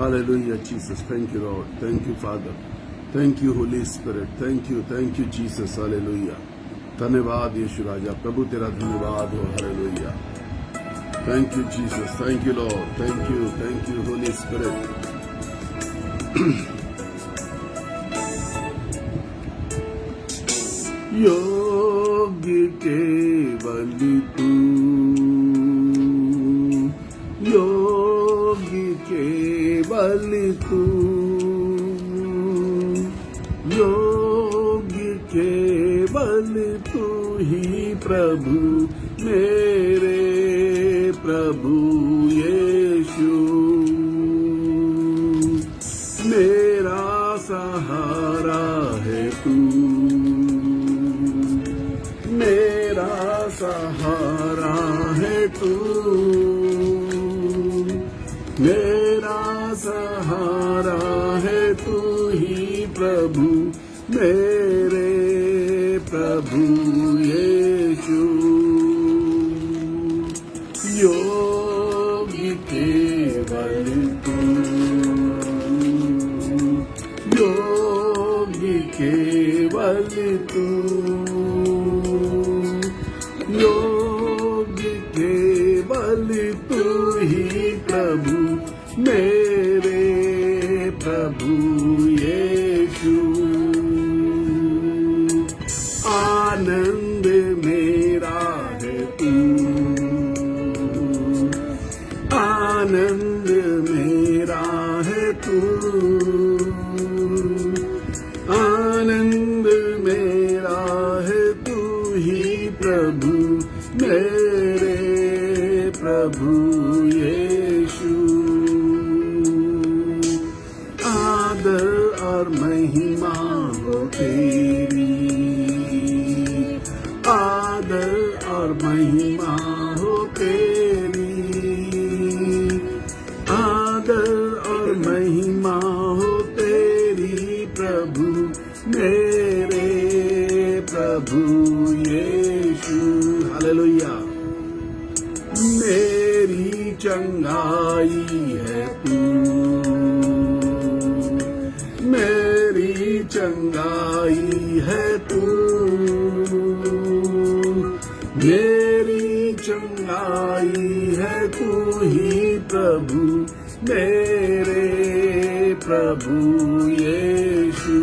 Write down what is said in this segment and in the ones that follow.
Hallelujah, Jesus. Thank you, Lord. Thank you, Father. Thank you, Holy Spirit. Thank you, Jesus. Hallelujah. धन्यवाद यीशु राजा, प्रभु तेरा धन्यवाद हो। Hallelujah. Thank you, Jesus. Thank you, Lord. Thank you, Holy Spirit. योग्य केवल तू, योग्य केवल तू, योग्य केवल तू ही प्रभु, मेरे प्रभु यीशु। मेरा सहारा है तू, मेरा सहारा है तू, मेरा सहारा है तू ही प्रभु, मेरे प्रभु यीशु। योग्य केवल तू, योग्य केवल तू, योग्य केवल तू ही प्रभु, मेरे प्रभु यीशु। आनंद मेरा है तू, आनंद मेरा है तू, आनंद मेरा है तू ही प्रभु, मेरे प्रभु यीशु। आदर और महिमा हो तेरी, आदर और महिमा हो तेरी, आदर और महिमा हो तेरी प्रभु, मेरे प्रभु यीशु। हालेलुया। मेरी चंगाई है तू, मेरी चंगाई है तू, मेरी चंगाई है तू ही प्रभु, मेरे प्रभु यीशु।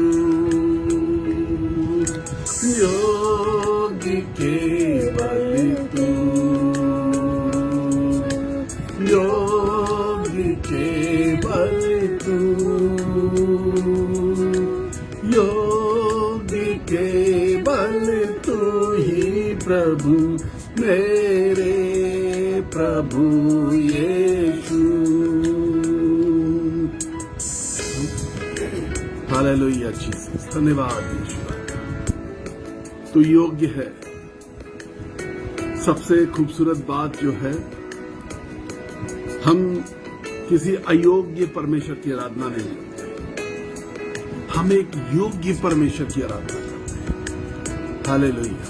योग्य केवल तू, योग्य केवल तू, योग्य केवल तू ही प्रभु, मेरे प्रभु यीशु। हालेलुया जीसस, धन्यवाद यीशु। तू योग्य है। सबसे खूबसूरत बात जो है, हम किसी अयोग्य परमेश्वर की आराधना नहीं करते, हम एक योग्य परमेश्वर की आराधना करते हैं। हालेलुया।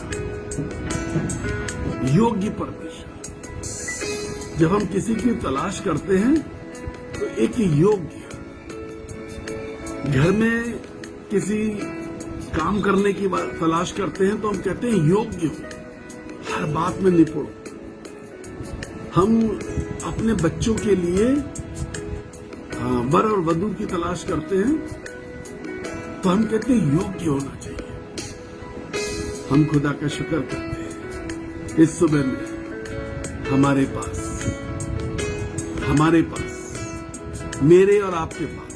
योग्य परमेश्वर। जब हम किसी की तलाश करते हैं तो एक योग्य, घर में किसी काम करने की तलाश करते हैं तो हम कहते हैं योग्य हो, हर बात में निपुण। हम अपने बच्चों के लिए वर और वधू की तलाश करते हैं तो हम कहते हैं योग्य होना चाहिए। हम खुदा का शुक्र करते हैं इस सुबह में हमारे पास, मेरे और आपके पास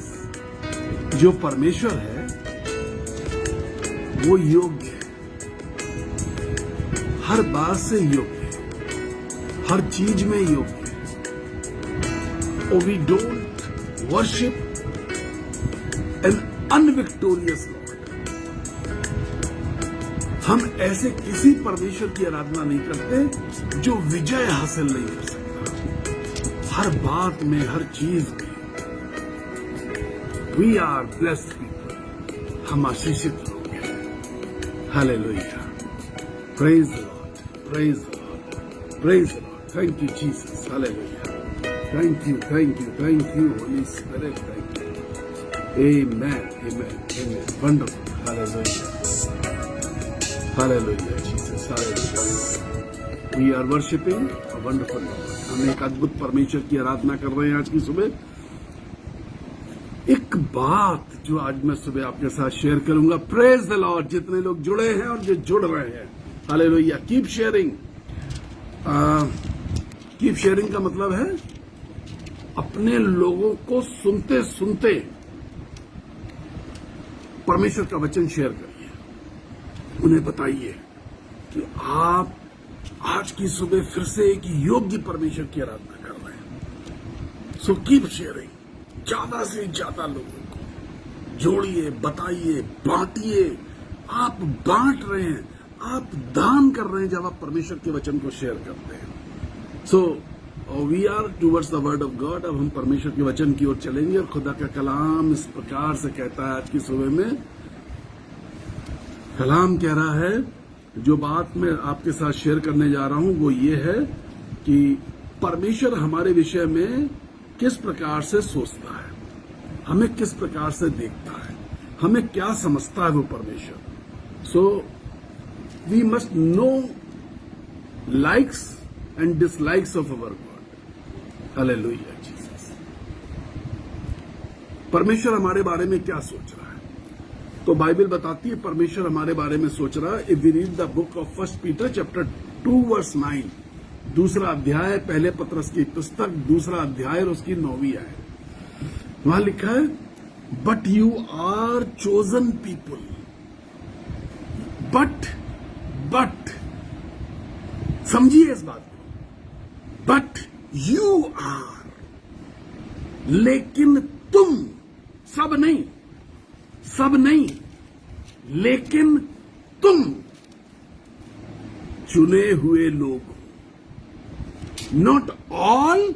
जो परमेश्वर है वो योग्य है, हर बात से योग्य है, हर चीज में योग्य है। और we don't worship an unvictorious lord. हम ऐसे किसी परमेश्वर की आराधना नहीं करते जो विजय हासिल नहीं कर सकता। हर बात में, हर चीज में वी आर ब्लेस्ड पीपल, हम आशीषित लोग हैं। Hallelujah. Praise the Lord, praise the Lord, praise the Lord. Thank you Jesus. Hallelujah. Thank you, Holy Spirit. Thank you. Amen. Wonderful. Hallelujah, Jesus. Hallelujah. We are worshiping a wonderful Lord. हम एक अद्भुत परमेश्वर की आराधना कर रहे हैं आज की सुबह। एक बात जो आज मैं सुबह आपके साथ शेयर करूंगा। Praise the Lord. जितने लोग जुड़े हैं और जो जुड़ रहे हैं, hallelujah. Keep sharing. Keep sharing का मतलब है अपने लोगों को सुनते सुनते परमेश्वर का वचन शेयर करिए। उन्हें बताइए कि आप आज की सुबह फिर से एक योग्य परमेश्वर की आराधना कर रहे हैं। So keep sharing. ज्यादा से ज्यादा लोगों को जोड़िए, बताइए, बांटिए। आप बांट रहे हैं, आप दान कर रहे हैं जब आप परमेश्वर के वचन को शेयर करते हैं। So we are towards the word of God. अब हम परमेश्वर के वचन की ओर चलेंगे और खुदा का कलाम इस प्रकार से कहता है आज की सुबह में। कलाम कह रहा है, जो बात मैं आपके साथ शेयर करने जा रहा हूं वो ये है कि परमेश्वर हमारे विषय में किस प्रकार से सोचता है, हमें किस प्रकार से देखता है, हमें क्या समझता है वो परमेश्वर। So we must know likes and dislikes of our God. Hallelujah Jesus. परमेश्वर हमारे बारे में क्या सोच रहा है? तो बाइबल बताती है परमेश्वर हमारे बारे में सोच रहा है। If we read the book of 1 Peter chapter 2 verse 9, दूसरा अध्याय, पहले पत्रस की पुस्तक, दूसरा अध्याय और उसकी 9वीं आयत। वहां लिखा है, but you are chosen people. बट समझिए इस बात को। बट यू आर, लेकिन तुम, सब नहीं, लेकिन तुम चुने हुए लोग हो। Not all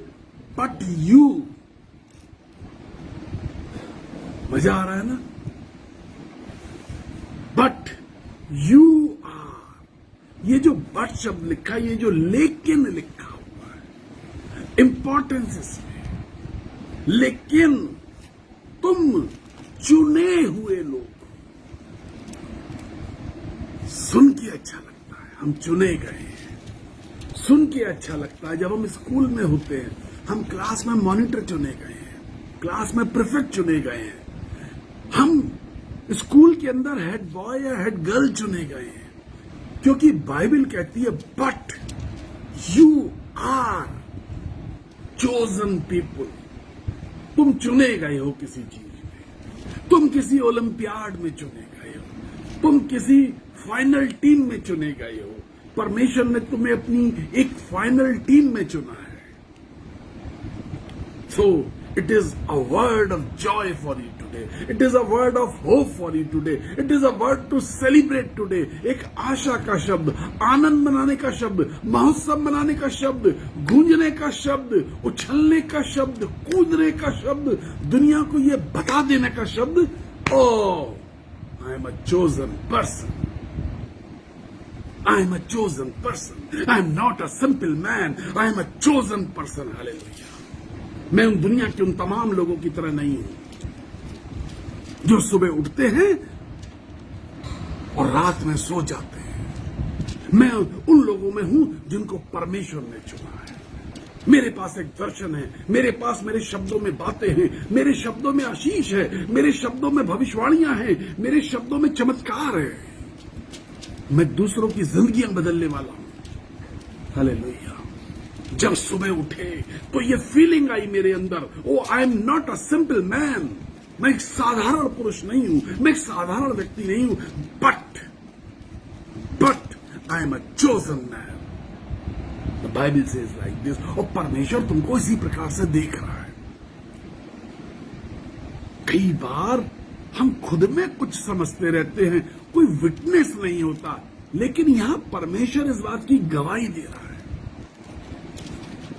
but you. मजा आ रहा है ना? But you are. ये जो बट शब्द लिखा है, ये जो लेकिन लिखा हुआ है, इंपॉर्टेंस इसमें। लेकिन तुम चुने हुए लोग। सुन के अच्छा लगता है, हम चुने गए हैं। सुन के अच्छा लगता है। जब हम स्कूल में होते हैं, हम क्लास में मॉनिटर चुने गए हैं, क्लास में प्रीफेक्ट चुने गए हैं, हम स्कूल के अंदर हेड बॉय या हेड गर्ल चुने गए हैं, क्योंकि बाइबल कहती है but you are chosen people. तुम चुने गए हो किसी चीज में, तुम किसी ओलंपियाड में चुने गए हो, तुम किसी फाइनल टीम में चुने गए हो। परमेश्वर ने तुम्हें अपनी एक फाइनल टीम में चुना है। So it is a word of joy for you today, it is a word of hope for you today, it is a word to celebrate today. एक आशा का शब्द, आनंद मनाने का शब्द, महोत्सव मनाने का शब्द, गूंजने का शब्द, उछलने का शब्द, कूदने का शब्द, दुनिया को ये बता देने का शब्द, oh I am a chosen person. I am a chosen person. I am not a simple man. I am a chosen person. Hallelujah. मैं उन दुनिया के उन तमाम लोगों की तरह नहीं हूं जो सुबह उठते हैं और रात में सो जाते हैं। मैं उन लोगों में हूं जिनको परमेश्वर ने चुना है। मेरे पास एक दर्शन है, मेरे पास मेरे शब्दों में बातें हैं, मेरे शब्दों में आशीष है, मेरे शब्दों में भविष्यवाणियां हैं, मेरे शब्दों में चमत्कार है। मैं दूसरों की जिंदगियां बदलने वाला हूं। हालेलुया। जब सुबह उठे तो ये फीलिंग आई मेरे अंदर, oh I am not a simple man. मैं एक साधारण पुरुष नहीं हूं, मैं एक साधारण व्यक्ति नहीं हूं, but I am a chosen man. The Bible says like this. और परमेश्वर तुमको इसी प्रकार से देख रहा है। कई बार हम खुद में कुछ समझते रहते हैं, कोई विटनेस नहीं होता, लेकिन यहां परमेश्वर इस बात की गवाही दे रहा है।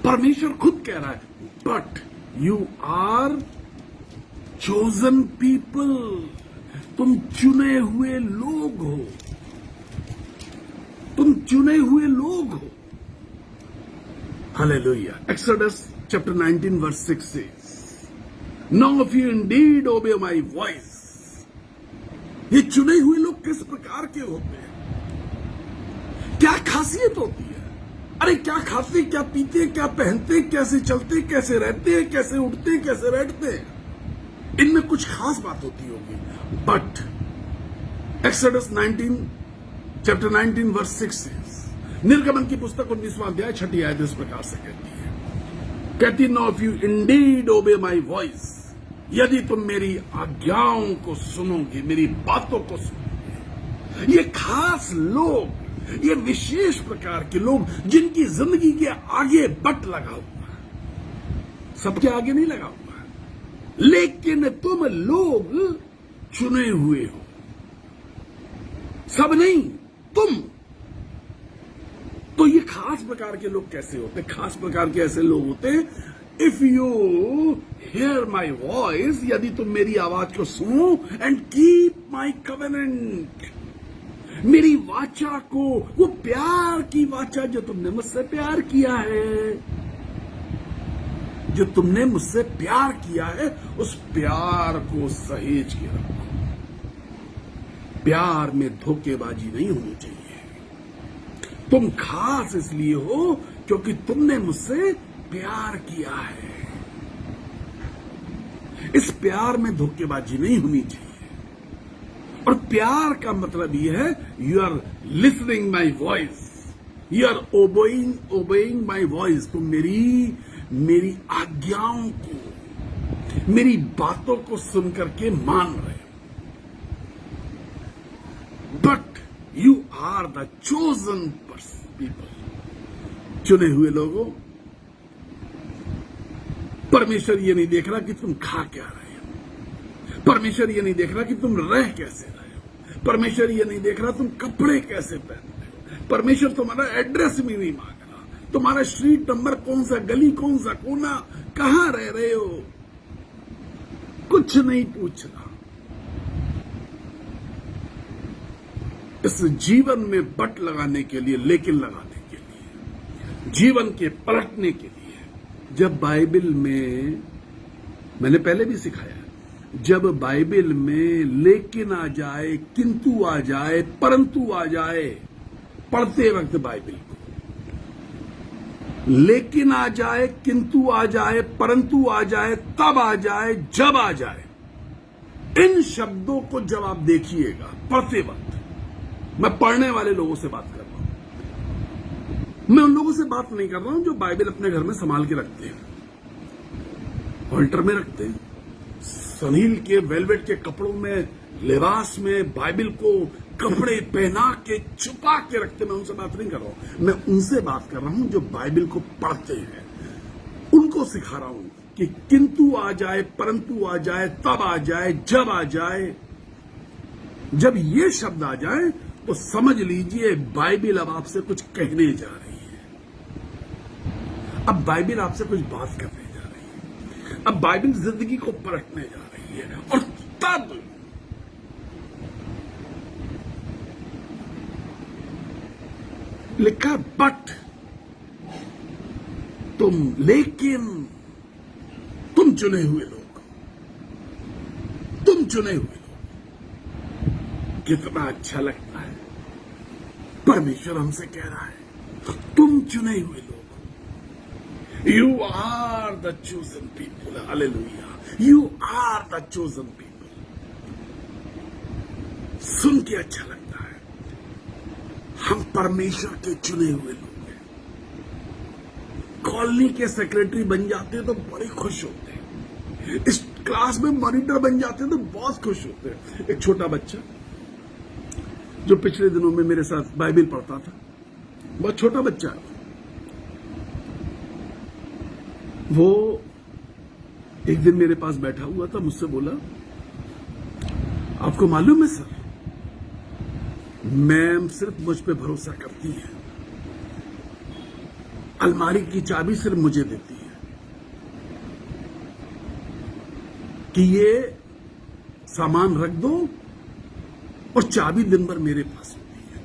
परमेश्वर खुद कह रहा है, but you are chosen people. तुम चुने हुए लोग हो, तुम चुने हुए लोग हो। Hallelujah. Exodus chapter 19 verse 6 says, Now if you indeed obey my voice. ये चुने हुए लोग किस प्रकार के होते हैं? क्या खासियत होती है? अरे क्या खाते, क्या पीते, क्या पहनते, कैसे चलते, कैसे रहते हैं, कैसे उठते, कैसे बैठते हैं, इनमें कुछ खास बात होती होगी. But Exodus 19 chapter 19 verse 6 says, निर्गमन की पुस्तक 19वां अध्याय 6ठी आयत इस प्रकार से कहती है, Now if you indeed obey my voice, यदि तुम मेरी आज्ञाओं को सुनोगे, मेरी बातों को सुनोगे. ये खास लोग, ये विशेष प्रकार के लोग जिनकी जिंदगी के आगे बट लगा हुआ है, सबके आगे नहीं लगा हुआ है, लेकिन तुम लोग चुने हुए हो. सब नहीं, तुम. तो ये खास प्रकार के लोग कैसे होते? खास प्रकार के ऐसे लोग होते हैं, if you here my voice, यदि तुम मेरी आवाज को सुनो, एंड कीप माई कवेनेंट, मेरी वाचा को, वो प्यार की वाचा जो तुमने मुझसे प्यार किया है, जो तुमने मुझसे प्यार किया है, उस प्यार को सहेज के रखो. प्यार में धोखेबाजी नहीं होनी चाहिए. तुम खास इसलिए हो क्योंकि तुमने मुझसे प्यार किया है. इस प्यार में धोखेबाजी नहीं होनी चाहिए. और प्यार का मतलब यह है, you are listening my voice, you are obeying my voice. तुम मेरी आज्ञाओं को, मेरी बातों को सुन करके मान रहे हो. But you are the chosen people, चुने हुए लोगों. परमेश्वर ये नहीं देख रहा कि तुम खा क्या रहे हो. परमेश्वर ये नहीं देख रहा कि तुम रह कैसे रहे हो. परमेश्वर ये नहीं देख रहा तुम कपड़े कैसे पहनते हो. परमेश्वर तुम्हारा एड्रेस भी नहीं मांग रहा, तुम्हारा स्ट्रीट नंबर कौन सा, गली कौन सा, कोना, कहां रह रहे हो, कुछ नहीं पूछ रहा. इस जीवन में बट लगाने के लिए, लेकिन लगाने के लिए, जीवन के पलटने के लिए, जब बाइबल में, मैंने पहले भी सिखाया, जब बाइबल में लेकिन आ जाए, किंतु आ जाए, परंतु आ जाए, पढ़ते वक्त बाइबल को, लेकिन आ जाए, किंतु आ जाए, परंतु आ जाए, तब आ जाए, जब आ जाए, इन शब्दों को जब आप देखिएगा पढ़ते वक्त, मैं पढ़ने वाले लोगों से बात कर रहा हूं, मैं उन लोगों से बात नहीं कर रहा हूं जो बाइबल अपने घर में संभाल के रखते हैं, ऑल्टर में रखते हैं, सनील के वेलवेट के कपड़ों में, लिबास में बाइबल को कपड़े पहना के छुपा के रखते. मैं उनसे बात नहीं कर रहा हूं, मैं उनसे बात कर रहा हूं जो बाइबल को पढ़ते हैं. उनको सिखा रहा हूं कि किंतु आ जाए, परंतु आ जाए, तब आ जाए, जब आ जाए. जब ये शब्द आ जाए तो समझ लीजिए बाइबल अब आपसे कुछ कहने जा रही है. अब बाइबल आपसे कुछ बात करने जा रही है. अब बाइबल जिंदगी को पलटने जा रही है. और तब लिखा, बट तुम, लेकिन तुम चुने हुए लोग, तुम चुने हुए लोग. कितना अच्छा लगता है. परमेश्वर हमसे कह रहा है, तुम चुने हुए लोग, you are the chosen people. Hallelujah, you are the chosen people. सुन के अच्छा लगता है. हम परमेश्वर के चुने हुए लोग हैं. कॉलोनी के सेक्रेटरी बन जाते हैं तो बड़े खुश होते हैं. इस क्लास में मॉनिटर बन जाते हैं तो बहुत खुश होते हैं. एक छोटा बच्चा जो पिछले दिनों में मेरे साथ बाइबल पढ़ता था, बहुत छोटा बच्चा, वो एक दिन मेरे पास बैठा हुआ था, मुझसे बोला, आपको मालूम है सर, मैम सिर्फ मुझ पे भरोसा करती है, अलमारी की चाबी सिर्फ मुझे देती है कि ये सामान रख दो, और चाबी दिन भर मेरे पास होती है.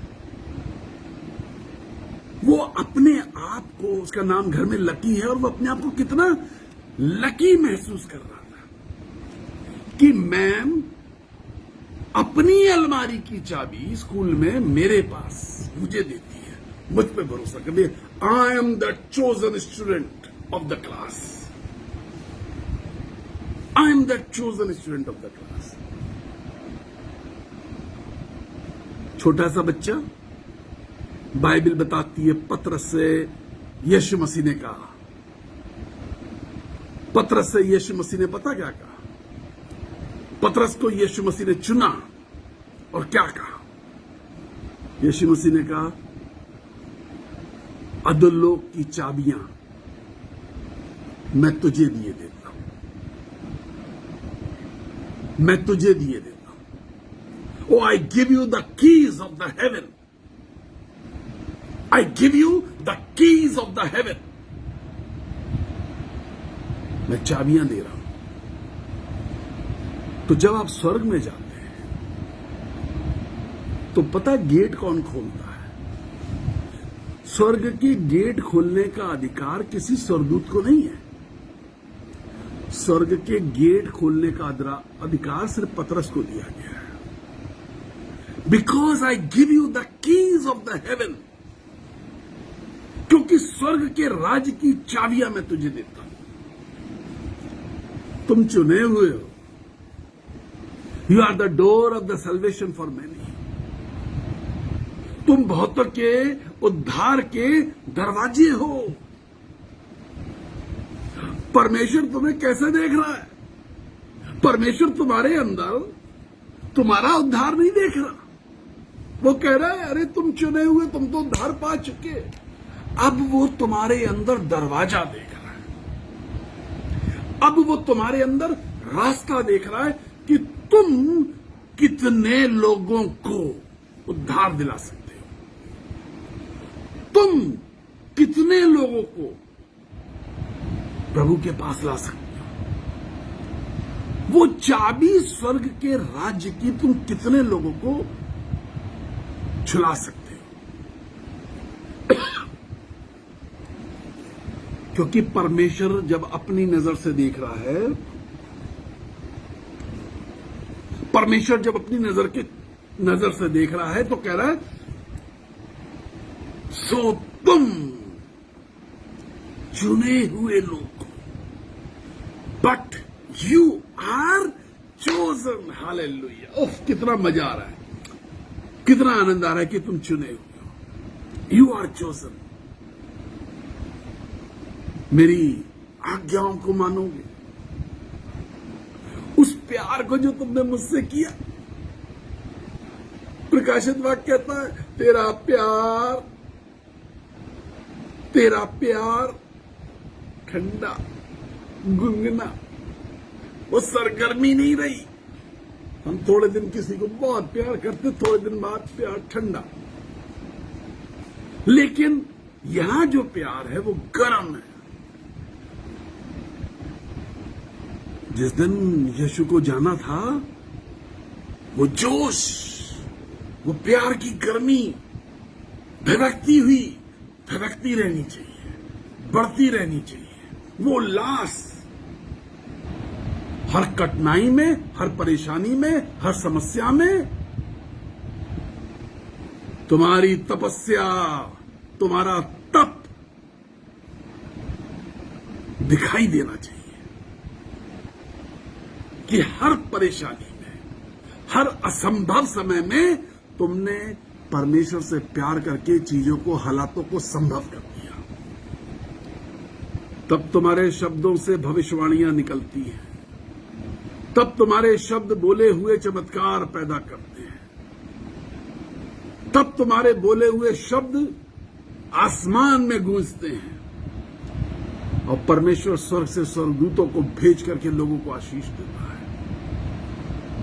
वो अपने आप को, उसका नाम घर में लकी है, और वो अपने आप को कितना लकी महसूस कर रहा था कि मैम अपनी अलमारी की चाबी स्कूल में मेरे पास मुझे देती है, मुझ पे भरोसा करती है। I am the chosen student of the class, I am the chosen student of the class. छोटा सा बच्चा, बाइबल बताती है पतरस से यीशु मसीह ने कहा, पतरस से यीशु मसीह ने पता क्या कहा? पतरस को यीशु मसीह ने चुना और क्या कहा? यीशु मसीह ने कहा, अधोलोक की चाबियां मैं तुझे दिए देता हूं, मैं तुझे दिए देता हूं। Oh I give you the keys of the heaven, I give you the keys of the heaven. मैं चाबियां दे रहा हूं। तो जब आप स्वर्ग में जाते हैं तो पता गेट कौन खोलता है? स्वर्ग के गेट खोलने का अधिकार किसी स्वर्गदूत को नहीं है। स्वर्ग के गेट खोलने का अधिकार सिर्फ पतरस को दिया गया है। Because I give you the keys of the haven, क्योंकि स्वर्ग के राज की चाबियां मैं तुझे देता हूं। तुम चुने हुए हो। You are the door of the salvation for many. तुम बहुतों के उद्धार के दरवाजे हो। परमेश्वर तुम्हें कैसे देख रहा है? परमेश्वर तुम्हारे अंदर तुम्हारा उद्धार नहीं देख रहा। वो कह रहा है, अरे तुम चुने हुए, तुम तो उद्धार पा चुके। अब वो तुम्हारे अंदर दरवाजा देख रहा है। अब वो तुम्हारे अंदर रास्ता देख रहा है कि तुम कितने लोगों को उद्धार दिला सकते हो, तुम कितने लोगों को प्रभु के पास ला सकते हो। वो चाबी स्वर्ग के राज्य की तुम कितने लोगों को छुला सकते हो। क्योंकि परमेश्वर जब अपनी नजर से देख रहा है, परमेश्वर जब अपनी नजर से देख रहा है तो कह रहा है, सो तुम चुने हुए लोग, but you are chosen. Hallelujah. उफ, कितना मजा आ रहा है, कितना आनंद आ रहा है कि तुम चुने हुए हो। You are chosen. मेरी आज्ञाओं को मानोगे, उस प्यार को जो तुमने मुझसे किया। प्रकाशित वाक्य कहता है, तेरा प्यार ठंडा गुनगुना, वो सरगर्मी नहीं रही। हम थोड़े दिन किसी को बहुत प्यार करते, थोड़े दिन बाद प्यार ठंडा। लेकिन यहां जो प्यार है वो गर्म है। जिस दिन यीशु को जाना था, वो जोश, वो प्यार की गर्मी धड़कती रहनी चाहिए, बढ़ती रहनी चाहिए। वो उल्लास हर कठिनाई में, हर परेशानी में, हर समस्या में तुम्हारी तपस्या, तुम्हारा तप दिखाई देना चाहिए कि हर परेशानी में, हर असंभव समय में तुमने परमेश्वर से प्यार करके चीजों को, हालातों को संभव कर दिया। तब तुम्हारे शब्दों से भविष्यवाणियां निकलती हैं, तब तुम्हारे शब्द बोले हुए चमत्कार पैदा करते हैं, तब तुम्हारे बोले हुए शब्द आसमान में गूंजते हैं और परमेश्वर स्वर्ग से स्वर्गदूतों को भेज करके लोगों को आशीष देता है।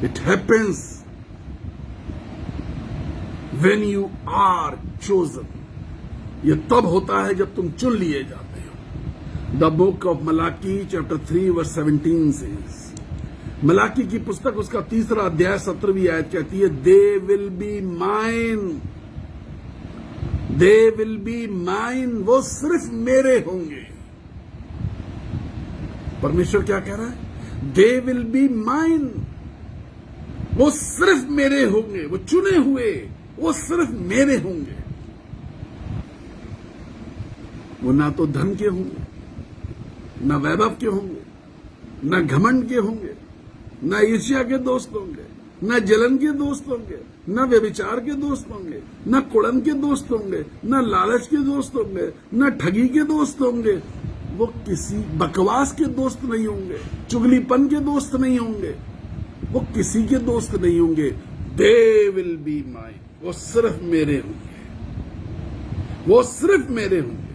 It happens when you are chosen. यह तब होता है जब तुम चुन लिए जाते हो। The book of Malachi chapter 3 verse 17 से, मलाकी की पुस्तक उसका 3 अध्याय 17वीं आयत कहती है, they will be mine, they will be mine, वो सिर्फ मेरे होंगे। परमेश्वर क्या कह रहा है? दे विल बी माइन, वो सिर्फ मेरे होंगे, वो चुने हुए, वो सिर्फ मेरे होंगे। वो ना तो धन के होंगे, ना वैभव के होंगे, ना घमंड के होंगे, ना ईर्ष्या के दोस्त होंगे, ना जलन के दोस्त होंगे, ना व्यभिचार के दोस्त होंगे, ना कुड़न के दोस्त होंगे, ना लालच के दोस्त होंगे, ना ठगी के दोस्त होंगे। वो किसी बकवास के दोस्त नहीं होंगे, चुगलीपन के दोस्त नहीं होंगे, वो किसी के दोस्त नहीं होंगे। दे विल बी माइन, वो सिर्फ मेरे होंगे, वो सिर्फ मेरे होंगे।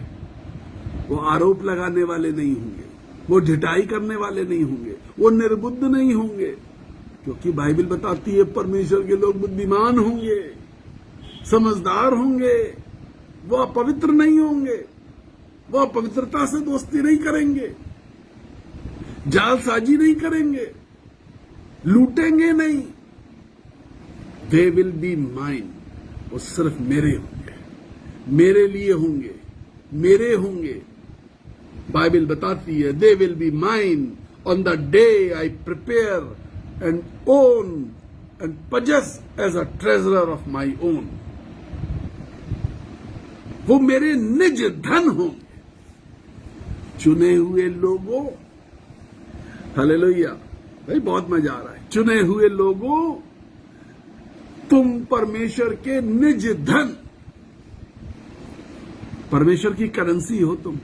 वो आरोप लगाने वाले नहीं होंगे, वो ढिठाई करने वाले नहीं होंगे, वो निर्बुद्ध नहीं होंगे, क्योंकि बाइबल बताती है परमेश्वर के लोग बुद्धिमान होंगे, समझदार होंगे, वो अपवित्र नहीं होंगे, वो अपवित्रता से दोस्ती नहीं करेंगे, जालसाजी नहीं करेंगे, लूटेंगे नहीं। दे विल बी माइन, वो सिर्फ मेरे होंगे, मेरे लिए होंगे, मेरे होंगे। बाइबल बताती है they will be mine on the day I prepare and own and possess as a treasurer of my own. वो मेरे निज धन होंगे, चुने हुए लोगों। हालेलुया भाई, बहुत मजा आ रहा है। चुने हुए लोगों, तुम परमेश्वर के निज धन, परमेश्वर की करेंसी हो, तुम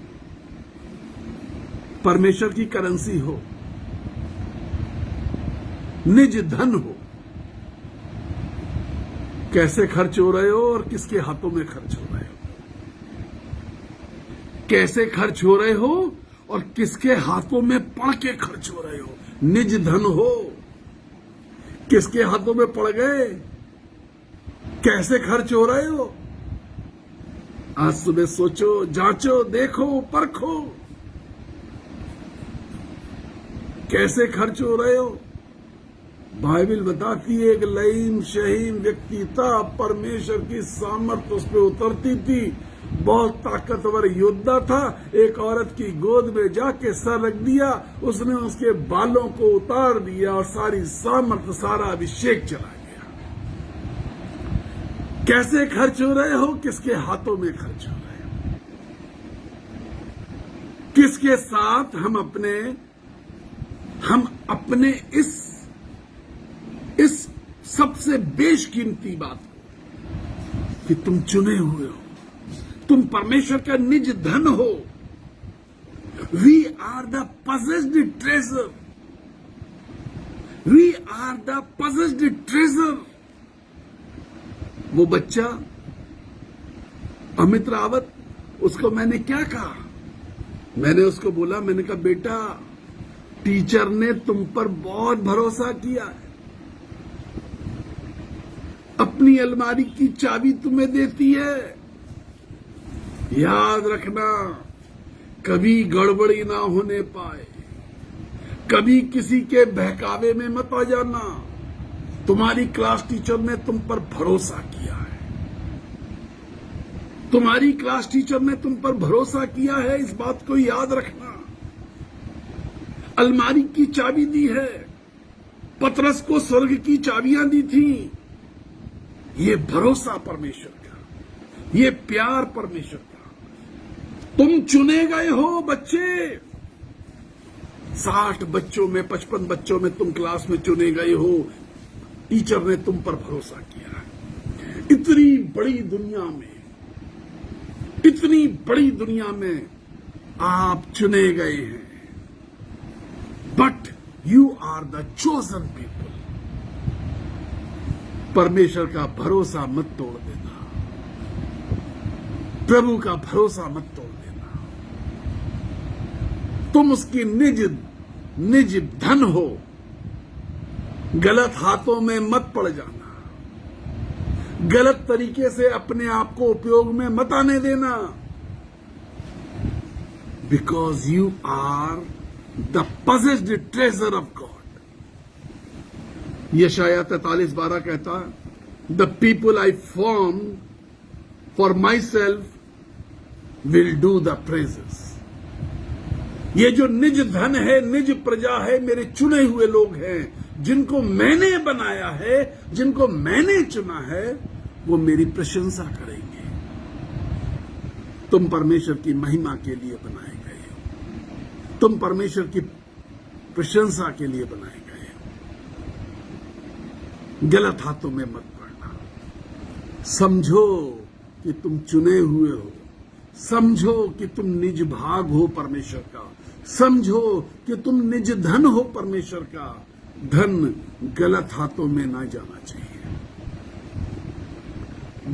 परमेश्वर की करेंसी हो, निज धन हो। कैसे खर्च हो रहे हो और किसके हाथों में खर्च हो रहे हो? कैसे खर्च हो रहे हो और किसके हाथों में पड़ के खर्च हो रहे हो? निज धन हो, किसके हाथों में पड़ गए? कैसे खर्च हो रहे हो? आज सुबह सोचो, जांचो, देखो, परखो, कैसे खर्च हो रहे हो। बाइबल बताती है एक लईम शहीम व्यक्ति था, परमेश्वर की सामर्थ उस पर उतरती थी, बहुत ताकतवर योद्धा था। एक औरत की गोद में जाके सर रख दिया, उसने उसके बालों को उतार दिया और सारी सामर्थ, सारा अभिषेक चला गया। कैसे खर्च हो रहे हो? किसके हाथों में खर्च हो रहे हो? किसके साथ हम अपने इस सबसे बेशकीमती बात को, कि तुम चुने हुए हो, तुम परमेश्वर का निज धन हो। We are the possessed treasure, we are the possessed treasure। वो बच्चा अमित रावत, उसको मैंने क्या कहा? मैंने उसको बोला, मैंने कहा बेटा, टीचर ने तुम पर बहुत भरोसा किया है, अपनी अलमारी की चाबी तुम्हें देती है, याद रखना कभी गड़बड़ी ना होने पाए, कभी किसी के बहकावे में मत आ जाना। तुम्हारी क्लास टीचर ने तुम पर भरोसा किया है, तुम्हारी क्लास टीचर ने तुम पर भरोसा किया है, इस बात को याद रखना। अलमारी की चाबी दी है, पतरस को स्वर्ग की चाबियां दी थी। ये भरोसा परमेश्वर का, ये प्यार परमेश्वर का। तुम चुने गए हो बच्चे, 60 बच्चों में, 55 बच्चों में तुम क्लास में चुने गए हो। टीचर ने तुम पर भरोसा किया है। इतनी बड़ी दुनिया में आप चुने गए हैं। But you are the chosen people. परमेश्वर का भरोसा मत तोड़ देना, प्रभु का भरोसा मत तोड़ देना। तुम उसकी निज धन हो, गलत हाथों में मत पड़ जाना, गलत तरीके से अपने आप को उपयोग में मत आने देना। Because you are the possessed treasure of God। यशाया 43:12 कहता है, the people I form for myself will do the praises. ये जो निज धन है, निज प्रजा है, मेरे चुने हुए लोग हैं, जिनको मैंने बनाया है, जिनको मैंने चुना है, वो मेरी प्रशंसा करेंगे। तुम परमेश्वर की महिमा के लिए बनाए गए हो, तुम परमेश्वर की प्रशंसा के लिए बनाए गए हो। गलत हाथों में मत पड़ना। समझो कि तुम चुने हुए हो, समझो कि तुम निज भाग हो परमेश्वर का, समझो कि तुम निज धन हो परमेश्वर का। धन गलत हाथों में ना जाना चाहिए,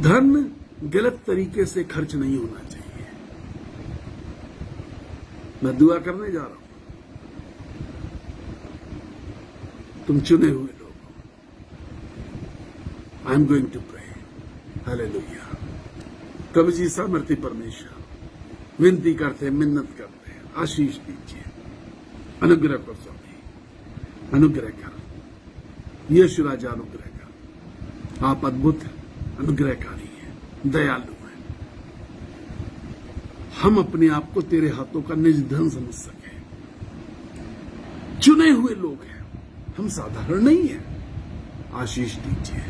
धन गलत तरीके से खर्च नहीं होना चाहिए। मैं दुआ करने जा रहा हूं, तुम चुने हुए लोग हो। I am going to pray. Hallelujah. प्रभु जी सामर्थ्य परमेश्वर, विनती करते, मिन्नत करते, आशीष दीजिए, अनुग्रह कर स्वामी, अनुग्रह कर यीशु राजा, अनुग्रह कर। आप अद्भुत अनुग्रहकारी हैं, दयालु हैं। हम अपने आप को तेरे हाथों का निज धन समझ सके। चुने हुए लोग हैं, हम साधारण नहीं हैं। आशीष दीजिए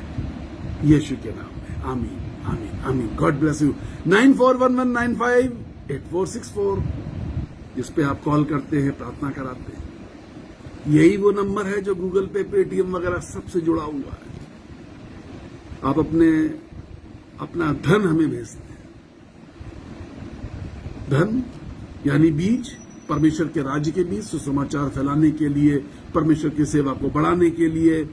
यीशु के नाम में, आमीन, आमीन, आमीन। God bless you. 9411958464 जिस पे आप कॉल करते हैं, प्रार्थना कराते हैं, यही वो नंबर है जो गूगल पे, पेटीएम वगैरह सबसे जुड़ा हुआ है। आप अपना धन हमें भेजते हैं। धन यानी बीज, परमेश्वर के राज्य के बीज, सुसमाचार फैलाने के लिए, परमेश्वर की सेवा को बढ़ाने के लिए,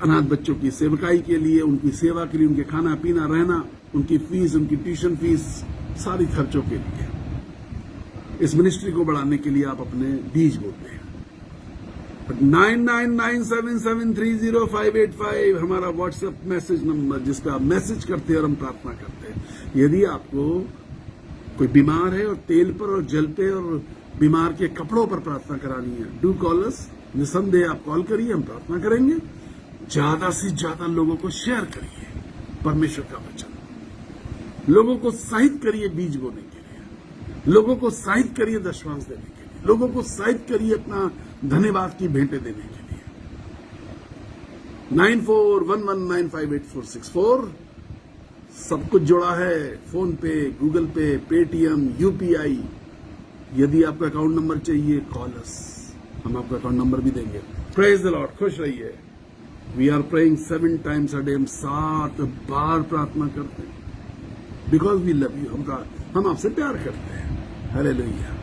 अनाथ बच्चों की सेवकाई के लिए, उनकी सेवा के लिए, उनके खाना पीना रहना, उनकी फीस, उनकी ट्यूशन फीस, सारी खर्चों के लिए, इस मिनिस्ट्री को बढ़ाने के लिए आप अपने बीज बोलते हैं। 9997730585 हमारा व्हाट्सएप मैसेज नंबर, जिस पे आप मैसेज करते हैं और हम प्रार्थना करते हैं। यदि आपको कोई बीमार है और तेल पर और जल पे और बीमार के कपड़ों पर प्रार्थना करानी है, डू कॉल अस। निसंदेह आप कॉल करिए, हम प्रार्थना करेंगे। ज्यादा से ज्यादा लोगों को शेयर करिए परमेश्वर का वचन, लोगों को उत्साहित करिए बीज बोने के लिए, लोगों को उत्साहित करिए दशवांश देने के लिए, लोगों को उत्साहित करिए अपना धन्यवाद की भेंटें देने के लिए। 9411958464 सब कुछ जुड़ा है, फोन पे, गूगल पे, पेटीएम, यूपीआई। यदि आपका अकाउंट नंबर चाहिए, कॉल अस, हम आपका अकाउंट नंबर भी देंगे। Praise the lord. खुश रहिए। We are praying 7 times a day। हम 7 बार प्रार्थना करते हैं, बिकॉज वी लव यू। हम आपसे प्यार करते हैं। हालेलुया।